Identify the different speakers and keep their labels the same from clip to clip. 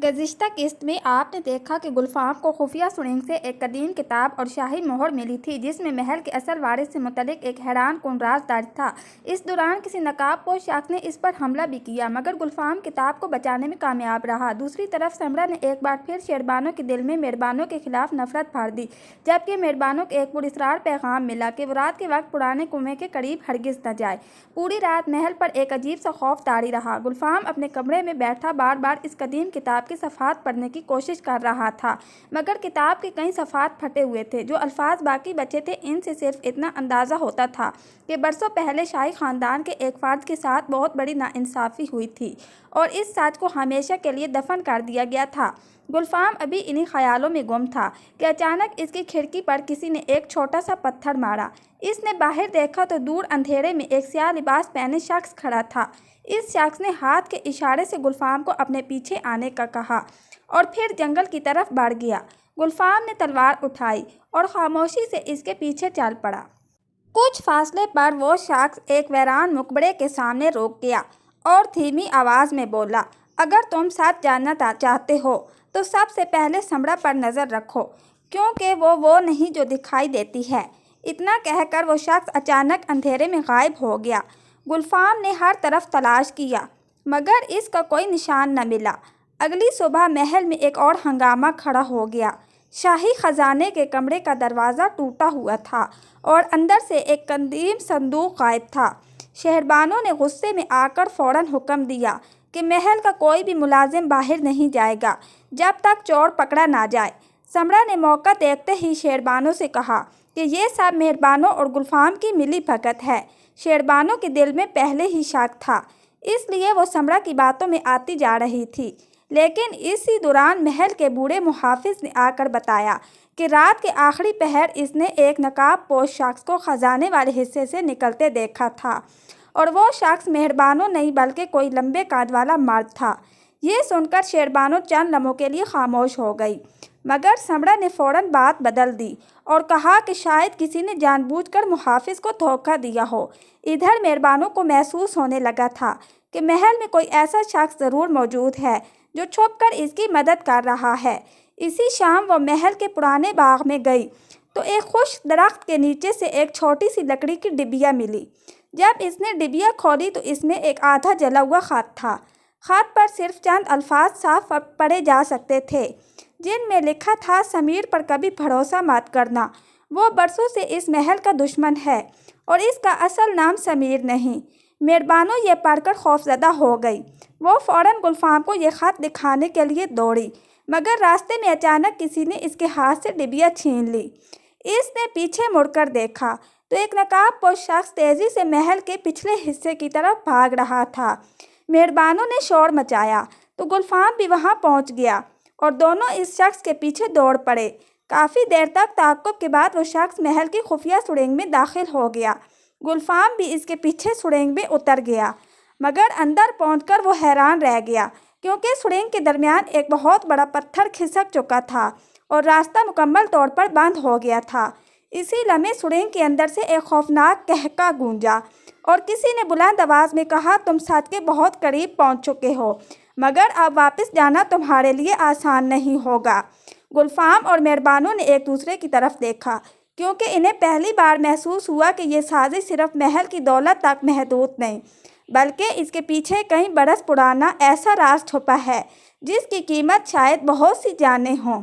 Speaker 1: گزشتہ قسط میں آپ نے دیکھا کہ گلفام کو خفیہ سرنگ سے ایک قدیم کتاب اور شاہی مہر ملی تھی جس میں محل کے اصل وارث سے متعلق ایک حیران کن راز درج تھا۔ اس دوران کسی نقاب پوش شخص نے اس پر حملہ بھی کیا مگر گلفام کتاب کو بچانے میں کامیاب رہا۔ دوسری طرف سمرا نے ایک بار پھر شیربانو کے دل میں مہربانوں کے خلاف نفرت بھر دی، جبکہ مہربانوں کو ایک پراسرار پیغام ملا کہ وہ رات کے وقت پرانے کنویں کے قریب ہرگز نہ جائے۔ پوری رات محل پر ایک عجیب سا خوف طاری رہا۔ گلفام اپنے کمرے میں بیٹھا بار بار اس قدیم کتاب کے صفحات پڑھنے کی کوشش کر رہا تھا مگر کتاب کے کئی صفحات پھٹے ہوئے تھے۔ جو الفاظ باقی بچے تھے ان سے صرف اتنا اندازہ ہوتا تھا کہ برسوں پہلے شاہی خاندان کے ایک فرد کے ساتھ بہت بڑی ناانصافی ہوئی تھی اور اس سچ کو ہمیشہ کے لیے دفن کر دیا گیا تھا۔ گلفام ابھی انہی خیالوں میں گم تھا کہ اچانک اس کی کھڑکی پر کسی نے ایک چھوٹا سا پتھر مارا۔ اس نے باہر دیکھا تو دور اندھیرے میں ایک سیاہ لباس پہنے شخص کھڑا تھا۔ اس شخص نے ہاتھ کے اشارے سے گلفام کو اپنے پیچھے آنے کا کہا اور پھر جنگل کی طرف بڑھ گیا۔ گلفام نے تلوار اٹھائی اور خاموشی سے اس کے پیچھے چل پڑا۔ کچھ فاصلے پر وہ شخص ایک ویران مقبرے کے سامنے رک گیا اور دھیمی آواز میں بولا، اگر تم سچ جاننا چاہتے ہو تو سب سے پہلے سمرا پر نظر رکھو کیونکہ وہ نہیں جو دکھائی دیتی ہے۔ اتنا کہہ کر وہ شخص اچانک اندھیرے میں غائب ہو گیا۔ گلفام نے ہر طرف تلاش کیا مگر اس کا کوئی نشان نہ ملا۔ اگلی صبح محل میں ایک اور ہنگامہ کھڑا ہو گیا۔ شاہی خزانے کے کمرے کا دروازہ ٹوٹا ہوا تھا اور اندر سے ایک قدیم صندوق غائب تھا۔ شہربانوں نے غصے میں آ کر فوراً حکم دیا کہ محل کا کوئی بھی ملازم باہر نہیں جائے گا جب تک چور پکڑا نہ جائے۔ سمرا نے موقع دیکھتے ہی شہربانوں سے کہا کہ یہ سب مہربانوں اور گلفام کی ملی بھگت ہے۔ شہربانوں کے دل میں پہلے ہی شک تھا، اس لیے وہ سمرا کی باتوں میں آتی جا رہی تھی، لیکن اسی دوران محل کے بوڑھے محافظ نے آ کر بتایا کہ رات کے آخری پہر اس نے ایک نقاب پوش شخص کو خزانے والے حصے سے نکلتے دیکھا تھا اور وہ شخص مہربانوں نہیں بلکہ کوئی لمبے قد والا مرد تھا۔ یہ سن کر شہربانو چند لمحوں کے لیے خاموش ہو گئی مگر سمرا نے فوراً بات بدل دی اور کہا کہ شاید کسی نے جان بوجھ کر محافظ کو دھوکہ دیا ہو۔ ادھر مہربانوں کو محسوس ہونے لگا تھا کہ محل میں کوئی ایسا شخص ضرور موجود ہے جو چھپ کر اس کی مدد کر رہا ہے۔ اسی شام وہ محل کے پرانے باغ میں گئی تو ایک خشک درخت کے نیچے سے ایک چھوٹی سی لکڑی کی ڈبیا ملی۔ جب اس نے ڈبیا کھولی تو اس میں ایک آدھا جلا ہوا خط تھا۔ خط پر صرف چند الفاظ صاف پڑھے جا سکتے تھے جن میں لکھا تھا، سمیر پر کبھی بھروسہ مت کرنا، وہ برسوں سے اس محل کا دشمن ہے اور اس کا اصل نام سمیر نہیں۔ مہربانو یہ پڑھ کر خوفزدہ ہو گئی۔ وہ فوراً گلفام کو یہ خط دکھانے کے لیے دوڑی مگر راستے میں اچانک کسی نے اس کے ہاتھ سے ڈبیا چھین لی۔ اس نے پیچھے مڑ کر دیکھا تو ایک نقاب پوش شخص تیزی سے محل کے پچھلے حصے کی طرف بھاگ رہا تھا۔ مہربانوں نے شور مچایا تو گلفام بھی وہاں پہنچ گیا اور دونوں اس شخص کے پیچھے دوڑ پڑے۔ کافی دیر تک تعاقب کے بعد وہ شخص محل کی خفیہ سرنگ میں داخل ہو گیا۔ گلفام بھی اس کے پیچھے سرنگ میں اتر گیا مگر اندر پہنچ کر وہ حیران رہ گیا کیونکہ سرنگ کے درمیان ایک بہت بڑا پتھر کھسک چکا تھا اور راستہ مکمل طور پر بند ہو گیا تھا۔ اسی لمحے سرنگ کے اندر سے ایک خوفناک قہقہ گونجا اور کسی نے بلند آواز میں کہا، تم سچ کے بہت قریب پہنچ چکے ہو مگر اب واپس جانا تمہارے لیے آسان نہیں ہوگا۔ گلفام اور مہربانوں نے ایک دوسرے کی طرف دیکھا کیونکہ انہیں پہلی بار محسوس ہوا کہ یہ سازش صرف محل کی دولت تک محدود نہیں بلکہ اس کے پیچھے کئی برس پرانا ایسا راز چھپا ہے جس کی قیمت شاید بہت سی جانیں ہوں۔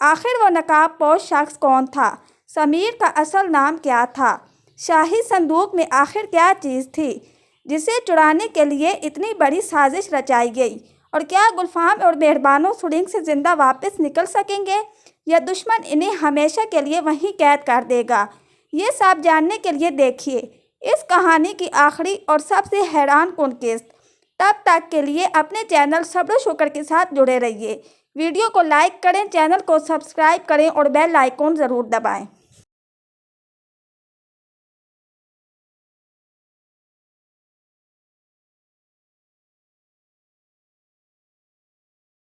Speaker 1: آخر وہ نقاب پوش شخص کون تھا؟ سمیر کا اصل نام کیا تھا؟ شاہی صندوق میں آخر کیا چیز تھی جسے چرانے کے لیے اتنی بڑی سازش رچائی گئی؟ اور کیا گلفام اور مہربانو سرنگ سے زندہ واپس نکل سکیں گے یا دشمن انہیں ہمیشہ کے لیے وہیں قید کر دے گا؟ یہ سب جاننے کے لیے دیکھیے اس کہانی کی آخری اور سب سے حیران کن قسط۔ تب تک کے لیے اپنے چینل صبر و شکر کے ساتھ جڑے رہیے۔ ویڈیو کو لائک کریں، چینل کو سبسکرائب کریں اور بیل آئیکن ضرور دبائیں۔